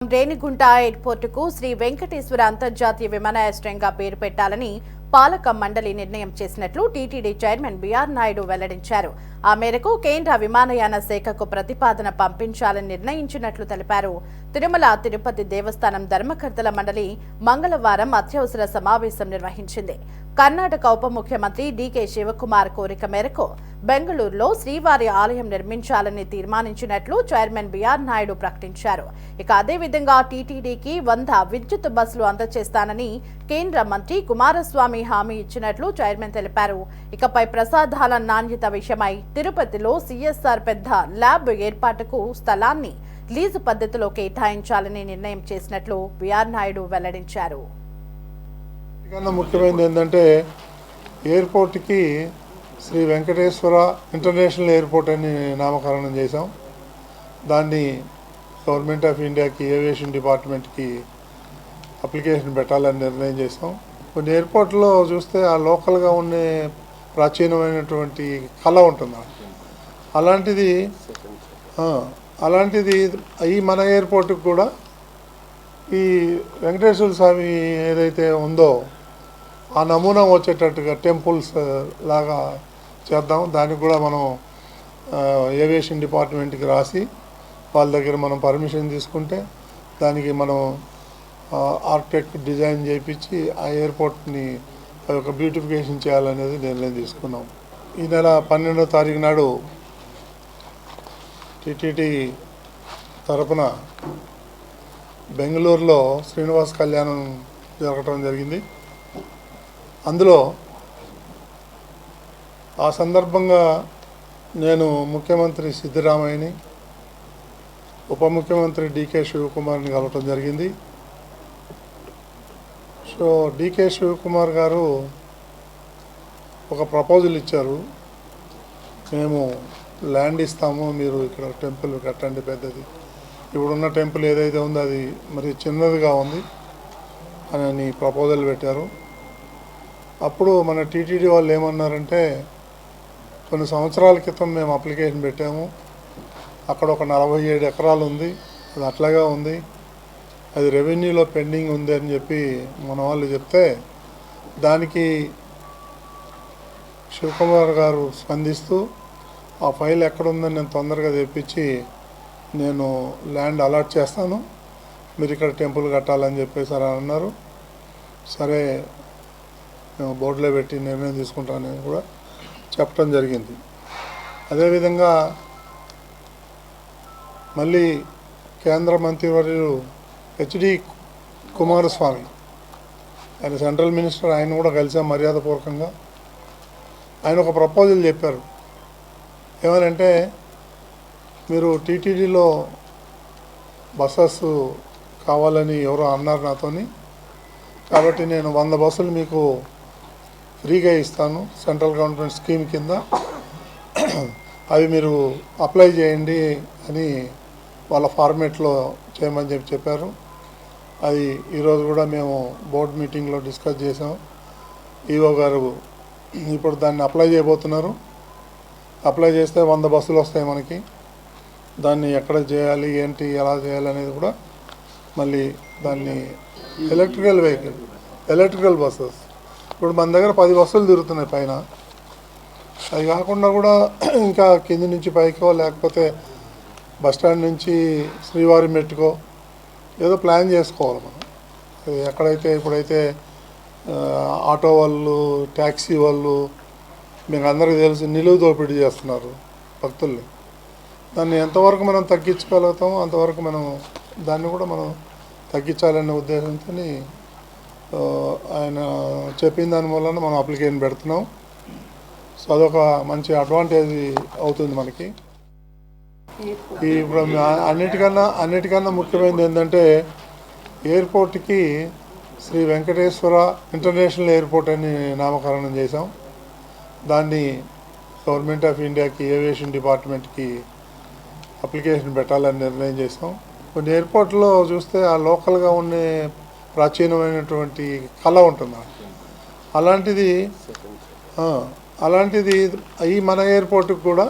రేణిగుంట ఎయిర్పోర్టుకు శ్రీ వెంకటేశ్వర అంతర్జాతీయ విమానాశ్రయంగా పేరు పెట్టాలని పాలక మండలి నిర్ణయం చేసినట్లు టీటీడీ చైర్మన్ బిఆర్ నాయుడు వెల్లడించారు. ఆ మేరకు కేంద్ర విమానయాన శాఖకు ప్రతిపాదన పంపించాలని నిర్ణయించినట్లు తెలిపారు. తిరుమల తిరుపతి దేవస్థానం ధర్మకర్తల మండలి మంగళవారం అత్యవసర సమావేశం నిర్వహించింది. కర్ణాటక ఉప ముఖ్యమంత్రి డీకే శివకుమార్ కోరిక మేరకు బెంగళూరులో శ్రీవారి ఆలయం నిర్మించాలని తీర్మానించినట్లు చైర్మన్ బిఆర్ నాయుడు ప్రకటించారు. ఇక అదేవిధంగా టీటీడీకి 100 విద్యుత్ బస్సులు అందజేస్తానని కేంద్ర మంత్రి కుమారస్వామి హామీ ఇచ్చినట్లు చైర్మన్ తెలిపారు. ఇకపై ప్రసాదాల నాణ్యత విషయమై తిరుపతిలో సిఎస్ఆర్ పెద్ద ల్యాబ్ ఏర్పాటుకు స్థలాన్ని లీజు పద్ధతిలో కేటాయించాలని నిర్ణయం చేసినట్లు బిఆర్ నాయుడు వెల్లడించారు. ముఖ్యమైనది ఏంటంటే ఎయిర్పోర్ట్కి శ్రీ వెంకటేశ్వర ఇంటర్నేషనల్ ఎయిర్పోర్ట్ అని నామకరణం చేశాం. దాన్ని గవర్నమెంట్ ఆఫ్ ఇండియాకి ఏవియేషన్ డిపార్ట్మెంట్కి అప్లికేషన్ పెట్టాలని నిర్ణయం చేసాం. కొన్ని ఎయిర్పోర్ట్లో చూస్తే ఆ లోకల్గా ఉండే ప్రాచీనమైనటువంటి కళ ఉంటుంది. అలాంటిది ఈ మన ఎయిర్పోర్ట్కి కూడా ఈ వెంకటేశ్వర స్వామి ఏదైతే ఉందో ఆ నమూనా వచ్చేటట్టుగా టెంపుల్స్ లాగా చేద్దాం. దానికి కూడా మనం ఏవియేషన్ డిపార్ట్మెంట్కి రాసి వాళ్ళ దగ్గర మనం పర్మిషన్ తీసుకుంటే దానికి మనం ఆర్కిటెక్ట్ డిజైన్ చేయించి ఆ ఎయిర్పోర్ట్ని ఒక బ్యూటిఫికేషన్ చేయాలనేది నిర్ణయం తీసుకున్నాం. ఈ నెల 12వ తారీఖు నాడు టీటీడీ తరపున బెంగళూరులో శ్రీనివాస్ కళ్యాణం జరగటం జరిగింది. అందులో ఆ సందర్భంగా నేను ముఖ్యమంత్రి సిద్ధరామయ్యని, ఉప ముఖ్యమంత్రి డీకే శివకుమార్ని కలవటం జరిగింది. సో డీకే శివకుమార్ గారు ఒక ప్రపోజల్ ఇచ్చారు. మేము ల్యాండ్ ఇస్తాము, మీరు ఇక్కడ టెంపుల్ కట్టండి పెద్దది. ఇప్పుడున్న టెంపుల్ ఏదైతే ఉందో అది మరి చిన్నదిగా ఉంది అని ప్రపోజల్ పెట్టారు. అప్పుడు మన టీటీడీ వాళ్ళు ఏమన్నారంటే, కొన్ని సంవత్సరాల క్రితం మేము అప్లికేషన్ పెట్టాము, అక్కడ ఒక 47 ఎకరాలు ఉంది, అది అట్లాగా ఉంది, అది రెవెన్యూలో పెండింగ్ ఉంది అని చెప్పి మన వాళ్ళు చెప్తే దానికి శివకుమార్ గారు స్పందిస్తూ ఆ ఫైల్ ఎక్కడుందని నేను తొందరగా తెప్పించి నేను ల్యాండ్ అలాట్ చేస్తాను, మీరు ఇక్కడ టెంపుల్ కట్టాలని చెప్పేసి అన్నారు. సరే మేము బోర్డులో పెట్టి నిర్ణయం తీసుకుంటానని కూడా చెప్పడం జరిగింది. అదేవిధంగా మళ్ళీ కేంద్ర మంత్రివర్యులు హెచ్డి కుమారస్వామి, ఆయన సెంట్రల్ మినిస్టర్, ఆయన కూడా కలిసాం మర్యాదపూర్వకంగా. ఆయన ఒక ప్రపోజల్ చెప్పారు. ఏమనంటే, మీరు టీటీడీలో బస్సెస్ కావాలని ఎవరో అన్నారు నాతోని, కాబట్టి నేను 100 బస్సులు మీకు ఫ్రీగా ఇస్తాను సెంట్రల్ గవర్నమెంట్ స్కీమ్ కింద, అవి మీరు అప్లై చేయండి అని వాళ్ళ ఫార్మేట్లో చేయమని చెప్పారు. అది ఈరోజు కూడా మేము బోర్డు మీటింగ్లో డిస్కస్ చేసాం. ఈఓ గారు ఇప్పుడు దాన్ని అప్లై చేయబోతున్నారు. అప్లై చేస్తే 100 బస్సులు వస్తాయి మనకి. దాన్ని ఎక్కడ చేయాలి, ఏంటి, ఎలా చేయాలి అనేది కూడా మళ్ళీ దాన్ని ఎలక్ట్రికల్ బస్సెస్ ఇప్పుడు మన దగ్గర 10 బస్సులు తిరుగుతున్నాయి పైన. అది కాకుండా కూడా ఇంకా కింది నుంచి పైకో లేకపోతే బస్టాండ్ నుంచి శ్రీవారి మెట్టుకో ఏదో ప్లాన్ చేసుకోవాలి మనం. ఎక్కడైతే ఇప్పుడైతే ఆటో వాళ్ళు, ట్యాక్సీ వాళ్ళు, మీకు అందరికీ తెలిసి నిలువు దోపిడీ చేస్తున్నారు భక్తుల్ని. దాన్ని ఎంతవరకు మనం తగ్గించగలుగుతామో అంతవరకు మనం దాన్ని కూడా మనం తగ్గించాలనే ఉద్దేశంతో ఆయన చెప్పిన దాని వలన మనం అప్లికేషన్ పెడుతున్నాం. సో అదొక మంచి అడ్వాంటేజ్ అవుతుంది మనకి. ఇప్పుడు అన్నిటికన్నా ముఖ్యమైనది ఏంటంటే, ఎయిర్పోర్ట్కి శ్రీ వెంకటేశ్వర ఇంటర్నేషనల్ ఎయిర్పోర్ట్ అని నామకరణం చేశాం. దాన్ని గవర్నమెంట్ ఆఫ్ ఇండియాకి ఏవియేషన్ డిపార్ట్మెంట్కి అప్లికేషన్ పెట్టాలని నిర్ణయం చేసాం. కొన్ని ఎయిర్పోర్ట్లో చూస్తే ఆ లోకల్గా ఉండే ప్రాచీనమైనటువంటి కళ ఉంటుంది. అలాంటిది ఈ మన ఎయిర్పోర్ట్కి కూడా